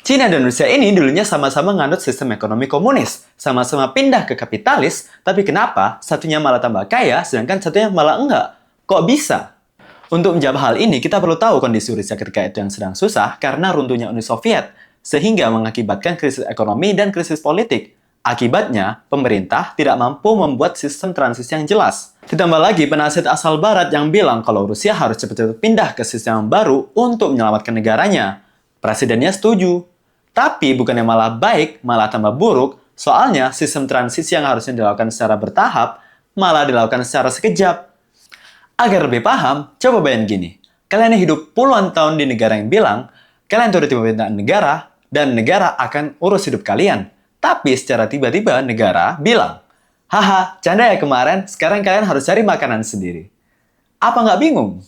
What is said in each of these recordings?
Cina dan Rusia ini dulunya sama-sama nganut sistem ekonomi komunis, sama-sama pindah ke kapitalis, tapi kenapa satunya malah tambah kaya, sedangkan satunya malah enggak? Kok bisa? Untuk menjawab hal ini, kita perlu tahu kondisi Rusia ketika itu yang sedang susah karena runtuhnya Uni Soviet, sehingga mengakibatkan krisis ekonomi dan krisis politik. Akibatnya, pemerintah tidak mampu membuat sistem transisi yang jelas. Ditambah lagi penasihat asal Barat yang bilang kalau Rusia harus cepat-cepat pindah ke sistem yang baru untuk menyelamatkan negaranya. Presidennya setuju. Tapi bukannya malah baik, malah tambah buruk, soalnya sistem transisi yang harusnya dilakukan secara bertahap, malah dilakukan secara sekejap. Agar lebih paham, coba bayangin gini. Kalian hidup puluhan tahun di negara yang bilang, kalian turuti pemerintahan negara, dan negara akan urus hidup kalian. Tapi secara tiba-tiba negara bilang, haha, canda ya kemarin, sekarang kalian harus cari makanan sendiri. Apa nggak bingung?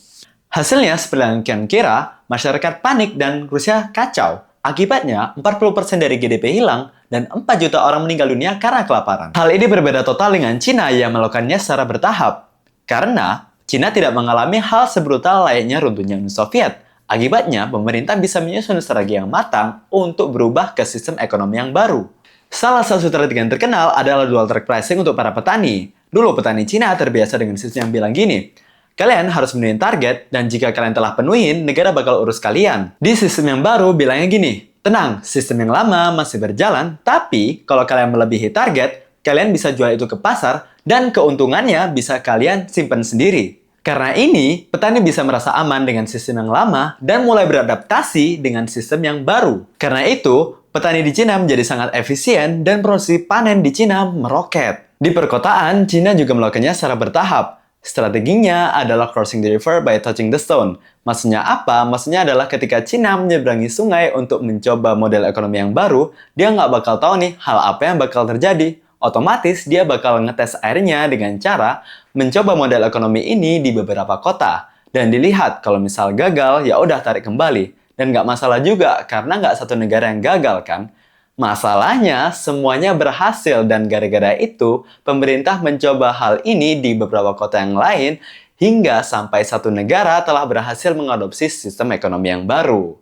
Hasilnya seperti yang kalian kira, masyarakat panik dan Rusia kacau. Akibatnya, 40% dari GDP hilang dan 4 juta orang meninggal dunia karena kelaparan. Hal ini berbeda total dengan Cina yang melakukannya secara bertahap. Karena Cina tidak mengalami hal sebrutal layaknya runtuhnya Uni Soviet. Akibatnya, pemerintah bisa menyusun strategi yang matang untuk berubah ke sistem ekonomi yang baru. Salah satu strategi yang terkenal adalah dual track pricing untuk para petani. Dulu petani Cina terbiasa dengan sistem yang bilang gini, kalian harus menuhin target, dan jika kalian telah penuhin, negara bakal urus kalian. Di sistem yang baru, bilangnya gini, tenang, sistem yang lama masih berjalan, tapi kalau kalian melebihi target, kalian bisa jual itu ke pasar, dan keuntungannya bisa kalian simpan sendiri. Karena ini, petani bisa merasa aman dengan sistem yang lama, dan mulai beradaptasi dengan sistem yang baru. Karena itu, petani di Cina menjadi sangat efisien, dan produksi panen di Cina meroket. Di perkotaan, Cina juga melakukannya secara bertahap. Strateginya adalah crossing the river by touching the stone. Maksudnya apa? Maksudnya adalah ketika Cina menyeberangi sungai untuk mencoba model ekonomi yang baru, dia nggak bakal tahu nih hal apa yang bakal terjadi. Otomatis dia bakal ngetes airnya dengan cara mencoba model ekonomi ini di beberapa kota. Dan dilihat kalau misal gagal, ya udah tarik kembali. Dan nggak masalah juga karena nggak satu negara yang gagal kan. Masalahnya, semuanya berhasil dan gara-gara itu, pemerintah mencoba hal ini di beberapa kota yang lain hingga sampai satu negara telah berhasil mengadopsi sistem ekonomi yang baru.